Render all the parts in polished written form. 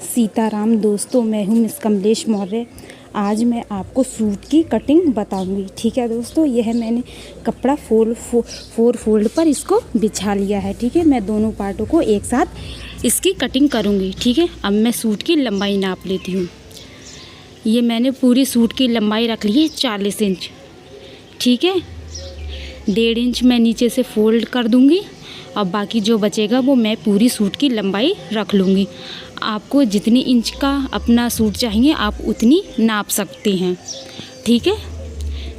सीताराम दोस्तों, मैं हूँ मिस कमलेश मौर्य। आज मैं आपको सूट की कटिंग बताऊंगी। ठीक है दोस्तों, यह मैंने कपड़ा फोर फोल्ड पर इसको बिछा लिया है। ठीक है, मैं दोनों पार्टों को एक साथ इसकी कटिंग करूंगी। ठीक है, अब मैं सूट की लंबाई नाप लेती हूँ। ये मैंने पूरी सूट की लंबाई रख ली है 40 इंच। ठीक है, 1.5 इंच मैं नीचे से फोल्ड कर दूँगी और बाकी जो बचेगा वो मैं पूरी सूट की लंबाई रख लूँगी। आपको जितनी इंच का अपना सूट चाहिए आप उतनी नाप सकते हैं। ठीक है,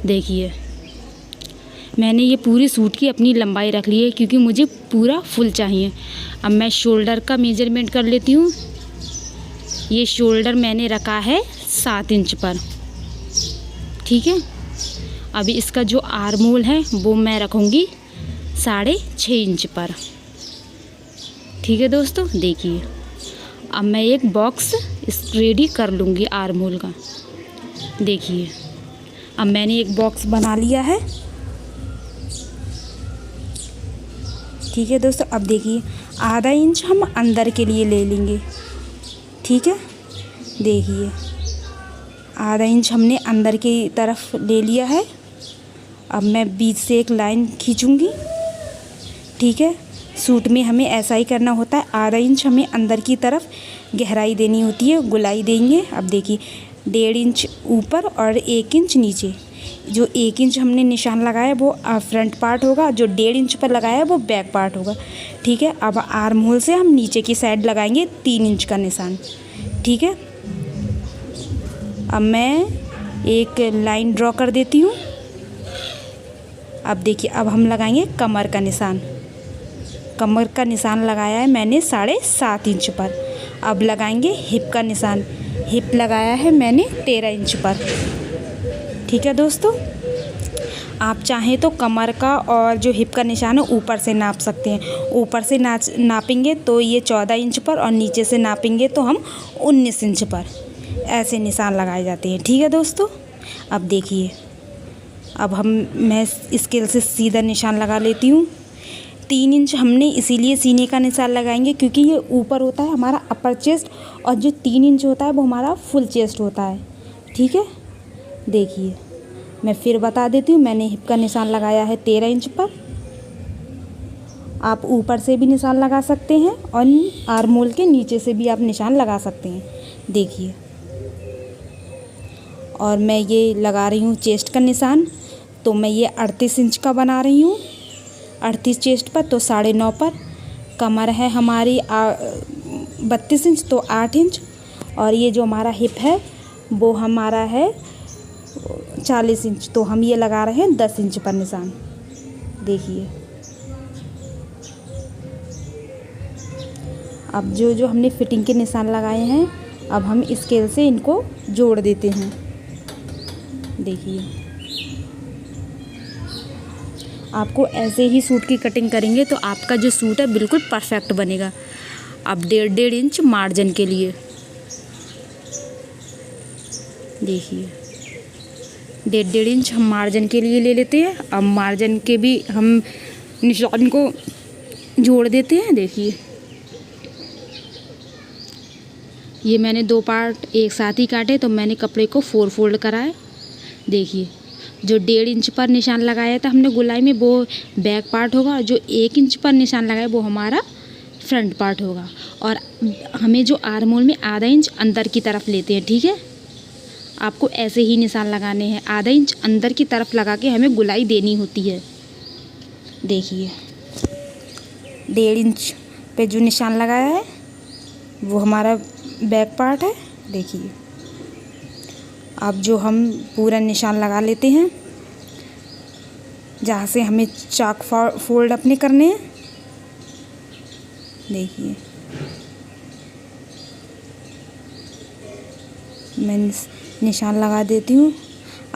देखिए मैंने ये पूरी सूट की अपनी लंबाई रख ली है क्योंकि मुझे पूरा फुल चाहिए। अब मैं शोल्डर का मेजरमेंट कर लेती हूँ। ये शोल्डर मैंने रखा है 7 इंच पर। ठीक है, अभी इसका जो आर्म होल है वो मैं रखूँगी 6.5 इंच पर। ठीक है दोस्तों, देखिए अब मैं एक बॉक्स रेडी कर लूँगी आर्म होल का। देखिए अब मैंने एक बॉक्स बना लिया है। ठीक है दोस्तों, अब देखिए आधा इंच हम अंदर के लिए ले लेंगे। ठीक है, देखिए आधा इंच हमने अंदर की तरफ ले लिया है। अब मैं बीच से एक लाइन खींचूँगी। ठीक है, सूट में हमें ऐसा ही करना होता है। आधा इंच हमें अंदर की तरफ गहराई देनी होती है, गोलाई देंगे। अब देखिए 1.5 इंच ऊपर और 1 इंच नीचे। जो 1 इंच हमने निशान लगाया वो फ्रंट पार्ट होगा, जो 1.5 इंच पर लगाया है वो बैक पार्ट होगा। ठीक है, अब आर्म होल से हम नीचे की साइड लगाएंगे 3 इंच का निशान। ठीक है, अब मैं एक लाइन ड्रॉ कर देती हूँ। अब देखिए अब हम लगाएंगे कमर का निशान। कमर का निशान लगाया है मैंने 7.5 इंच पर। अब लगाएंगे हिप का निशान। हिप लगाया है मैंने 13 इंच पर। ठीक है दोस्तों, आप चाहें तो कमर का और जो हिप का निशान है ऊपर से नाप सकते हैं। ऊपर से नापेंगे तो ये 14 इंच पर और नीचे से नापेंगे तो हम 19 इंच पर। ऐसे निशान लगाए जाते हैं। ठीक है दोस्तों, अब देखिए अब मैं स्केल से सीधा निशान लगा लेती हूँ। 3 इंच हमने इसीलिए सीने का निशान लगाएंगे क्योंकि ये ऊपर होता है हमारा अपर चेस्ट और जो 3 इंच होता है वो हमारा फुल चेस्ट होता है। ठीक है, देखिए मैं फिर बता देती हूँ। मैंने हिप का निशान लगाया है 13 इंच पर। आप ऊपर से भी निशान लगा सकते हैं और आर्म होल के नीचे से भी आप निशान लगा सकते हैं। देखिए और मैं ये लगा रही हूँ चेस्ट का निशान। तो मैं ये 38 इंच का बना रही हूँ। 38 चेस्ट पर तो 9.5 पर। कमर है हमारी 32 इंच तो 8 इंच। और ये जो हमारा हिप है वो हमारा है 40 इंच, तो हम ये लगा रहे हैं 10 इंच पर निशान। देखिए अब जो हमने फिटिंग के निशान लगाए हैं अब हम स्केल से इनको जोड़ देते हैं। देखिए आपको ऐसे ही सूट की कटिंग करेंगे तो आपका जो सूट है बिल्कुल परफेक्ट बनेगा। अब 1.5 इंच मार्जिन के लिए देखिए 1.5 इंच हम मार्जिन के लिए ले लेते हैं। अब मार्जिन के भी हम निशान को जोड़ देते हैं। देखिए ये मैंने 2 पार्ट एक साथ ही काटे तो मैंने कपड़े को 4 फोल्ड करा है। देखिए जो 1.5 इंच पर निशान लगाया था हमने गोलाई में वो बैक पार्ट होगा और जो 1 इंच पर निशान लगाया वो हमारा फ्रंट पार्ट होगा। और हमें जो आर्म होल में आधा इंच अंदर की तरफ लेते हैं। ठीक है, आपको ऐसे ही निशान लगाने हैं। आधा इंच अंदर की तरफ लगा के हमें गोलाई देनी होती है। देखिए 1.5 इंच पे जो निशान लगाया है वो हमारा बैक पार्ट है। देखिए अब जो हम पूरा निशान लगा लेते हैं जहाँ से हमें चाक फोल्ड अपने करने हैं। देखिए मैं निशान लगा देती हूँ।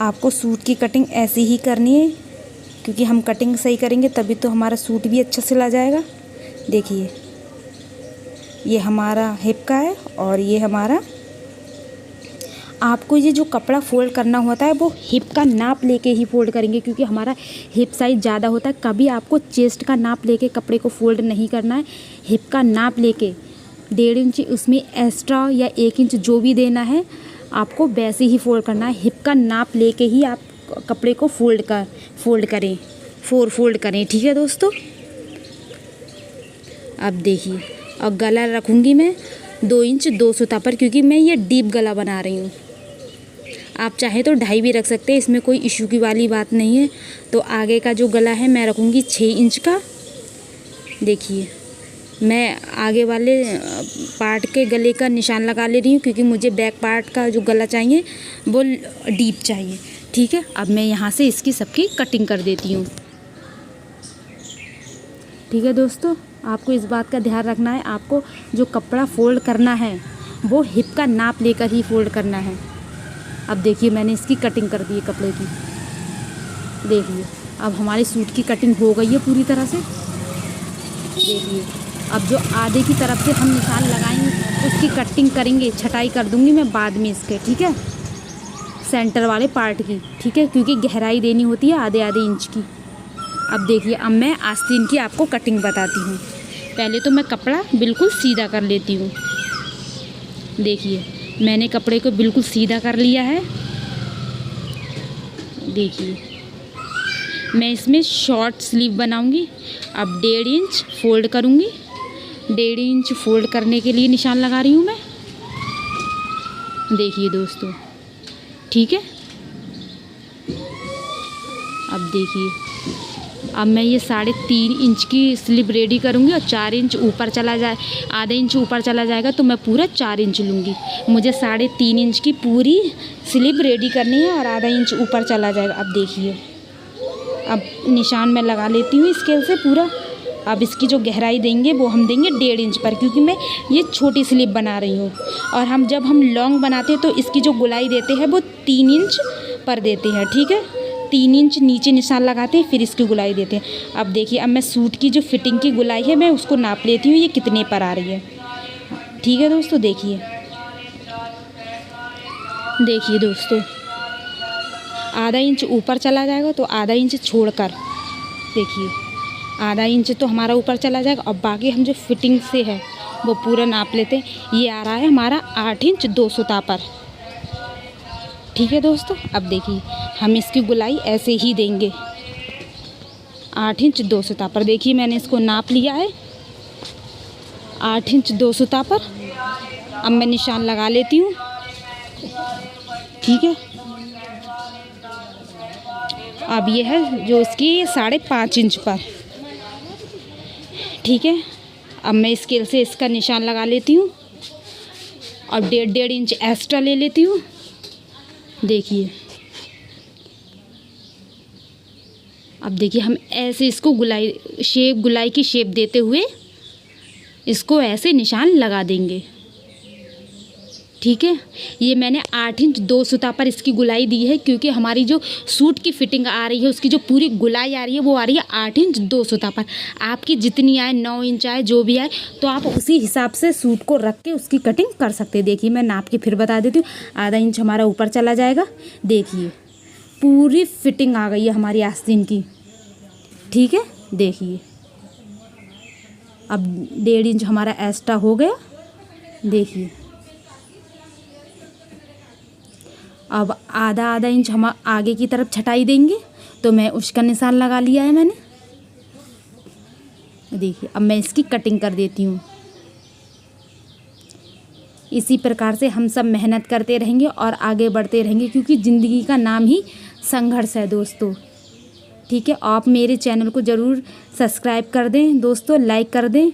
आपको सूट की कटिंग ऐसी ही करनी है क्योंकि हम कटिंग सही करेंगे तभी तो हमारा सूट भी अच्छा सिला जाएगा। देखिए ये हमारा हिप का है और ये हमारा। आपको ये जो कपड़ा फ़ोल्ड करना होता है वो हिप का नाप लेके ही फ़ोल्ड करेंगे क्योंकि हमारा हिप साइज़ ज़्यादा होता है। कभी आपको चेस्ट का नाप लेके कपड़े को फ़ोल्ड नहीं करना है। हिप का नाप लेके 1.5 इंच उसमें एक्स्ट्रा या 1 इंच जो भी देना है आपको वैसे ही फोल्ड करना है। हिप का नाप लेके ही आप कपड़े को फोल्ड करें, 4 फोल्ड करें। ठीक है दोस्तों, अब देखिए। और गला रखूँगी मैं 2 इंच 2 सूता पर, क्योंकि मैं ये डीप गला बना रही हूँ। आप चाहे तो 2.5 भी रख सकते हैं, इसमें कोई इशू की वाली बात नहीं है। तो आगे का जो गला है मैं रखूँगी 6 इंच का। देखिए मैं आगे वाले पार्ट के गले का निशान लगा ले रही हूँ, क्योंकि मुझे बैक पार्ट का जो गला चाहिए वो डीप चाहिए। ठीक है, अब मैं यहाँ से इसकी सबकी कटिंग कर देती हूँ। ठीक है दोस्तों, आपको इस बात का ध्यान रखना है, आपको जो कपड़ा फ़ोल्ड करना है वो हिप का नाप लेकर ही फ़ोल्ड करना है। अब देखिए मैंने इसकी कटिंग कर दी है कपड़े की। देखिए अब हमारे सूट की कटिंग हो गई है पूरी तरह से। देखिए अब जो आधे की तरफ से हम निशान लगाएंगे उसकी कटिंग करेंगे, छटाई कर दूंगी मैं बाद में इसके। ठीक है, सेंटर वाले पार्ट की। ठीक है, क्योंकि गहराई देनी होती है आधे इंच की। अब देखिए, अब मैं आस्तीन की आपको कटिंग बताती हूँ। पहले तो मैं कपड़ा बिल्कुल सीधा कर लेती हूँ। देखिए मैंने कपड़े को बिल्कुल सीधा कर लिया है। देखिए मैं इसमें शॉर्ट स्लीव बनाऊंगी। अब 1.5 इंच फोल्ड करूंगी। 1.5 इंच फोल्ड करने के लिए निशान लगा रही हूँ मैं। देखिए दोस्तों, ठीक है। अब देखिए, अब मैं ये 3.5 इंच की स्लीव रेडी करूँगी और 4 इंच ऊपर चला जाए, आधे इंच ऊपर चला जाएगा तो मैं पूरा 4 इंच लूँगी। मुझे 3.5 इंच की पूरी स्लीव रेडी करनी है और आधा इंच ऊपर चला जाएगा। अब देखिए, अब निशान मैं लगा लेती हूँ स्केल से पूरा। अब इसकी जो गहराई देंगे वो हम देंगे 1.5 इंच पर, क्योंकि मैं ये छोटी स्लीव बना रही हूँ। और जब हम लॉन्ग बनाते हैं तो इसकी जो गुलाई देते हैं वो 3 इंच पर देते हैं। ठीक है, 3 इंच नीचे निशान लगाते हैं, फिर इसकी गुलाई देते हैं। अब देखिए, अब मैं सूट की जो फिटिंग की गुलाई है मैं उसको नाप लेती हूँ, ये कितने पर आ रही है। ठीक है दोस्तों, देखिए दोस्तों, आधा इंच ऊपर चला जाएगा तो आधा इंच छोड़कर, देखिए आधा इंच तो हमारा ऊपर चला जाएगा। और बाकी हम जो फिटिंग से है वो पूरा नाप लेते हैं। ये आ रहा है हमारा 8 इंच 2 सूता पर। ठीक है दोस्तों, अब देखिए हम इसकी गुलाई ऐसे ही देंगे 8 इंच 2 सूता पर। देखिए मैंने इसको नाप लिया है 8 इंच 2 सूता पर। अब मैं निशान लगा लेती हूँ। ठीक है, अब ये है जो इसकी 5.5 इंच पर। ठीक है, अब मैं स्केल से इसका निशान लगा लेती हूँ और 1.5 इंच एक्स्ट्रा ले लेती हूँ। देखिए अब देखिए, हम ऐसे इसको गुलाई की शेप देते हुए इसको ऐसे निशान लगा देंगे। ठीक है, ये मैंने 8 इंच 2 सूता पर इसकी गुलाई दी है, क्योंकि हमारी जो सूट की फिटिंग आ रही है उसकी जो पूरी गुलाई आ रही है वो आ रही है 8 इंच 2 सूता पर। आपकी जितनी आए, 9 इंच आए, जो भी आए, तो आप उसी हिसाब से सूट को रख के उसकी कटिंग कर सकते हैं। देखिए मैं नाप के फिर बता देती हूँ। आधा इंच हमारा ऊपर चला जाएगा। देखिए पूरी फिटिंग आ गई है हमारी आस्तीन की। ठीक है, देखिए अब 1.5 इंच हमारा एक्स्ट्रा हो गया। देखिए अब आधा इंच हम आगे की तरफ छटाई देंगे, तो मैं उसका निशान लगा लिया है मैंने। देखिए अब मैं इसकी कटिंग कर देती हूँ। इसी प्रकार से हम सब मेहनत करते रहेंगे और आगे बढ़ते रहेंगे, क्योंकि ज़िंदगी का नाम ही संघर्ष है दोस्तों। ठीक है, आप मेरे चैनल को ज़रूर सब्सक्राइब कर दें दोस्तों, लाइक कर दें।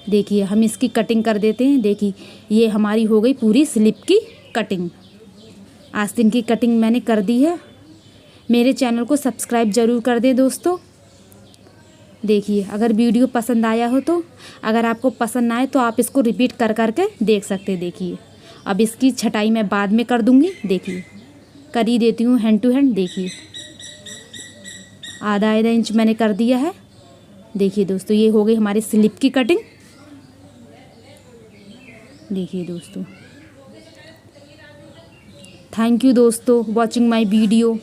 देखिए हम इसकी कटिंग कर देते हैं। देखिए ये हमारी हो गई पूरी स्लिप की कटिंग। आस्तीन की कटिंग मैंने कर दी है। मेरे चैनल को सब्सक्राइब ज़रूर कर दें दोस्तों। देखिए अगर वीडियो पसंद आया हो तो, अगर आपको पसंद आए तो आप इसको रिपीट कर करके देख सकते हैं। देखिए अब इसकी छटाई मैं बाद में कर दूँगी। देखिए कर ही देती हूँ हैंड टू हैंड। देखिए आधा इंच मैंने कर दिया है। देखिए दोस्तों, ये हो गई हमारी स्लिप की कटिंग। देखिए दोस्तों, थैंक यू दोस्तों वॉचिंग माय वीडियो।